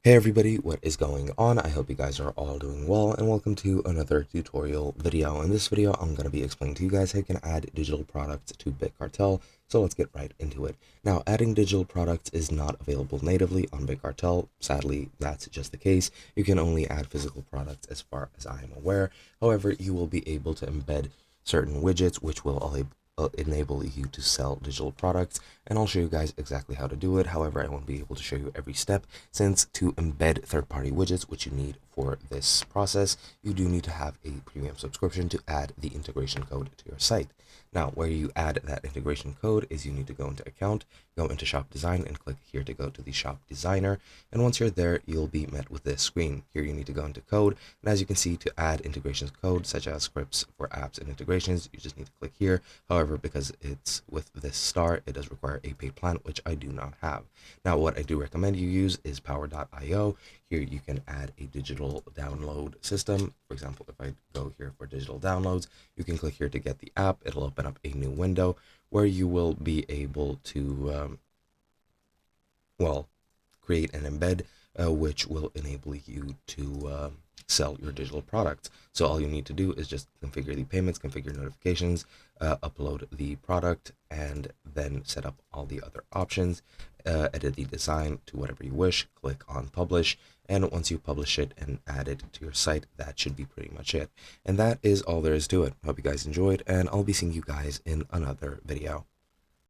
Hey everybody, what is going on? I hope you guys are all doing well and welcome to another tutorial video. In this video, I'm going to be explaining to you guys how you can add digital products to bigcartel. So let's get right into it. Now, adding digital products is not available natively on bigcartel. Sadly, that's just the case. You can only add physical products as far as I am aware. However, you will be able to embed certain widgets which will enable you to sell digital products, and I'll show you guys exactly how to do it. However, I won't be able to show you every step, since to embed third-party widgets, which you need for this process, you do need to have a premium subscription to add the integration code to your site. Now, where you add that integration code is you need to go into account, go into shop design, and click here to go to the shop designer. And once you're there, you'll be met with this screen. Here you need to go into code, and as you can see, to add integrations code such as scripts for apps and integrations, you just need to click here. However, because it's with this star, it does require a paid plan, which I do not have. Now, what I do recommend you use is power.io. Here you can add a digital download system. For example, if I go here for digital downloads, you can click here to get the app. It'll open up a new window where you will be able to, create an embed, which will enable you to sell your digital products. So all you need to do is just configure the payments, configure notifications, upload the product, and then set up all the other options, edit the design to whatever you wish, click on publish, and once you publish it and add it to your site, that should be pretty much it. And that is all there is to it. Hope you guys enjoyed, and I'll be seeing you guys in another video.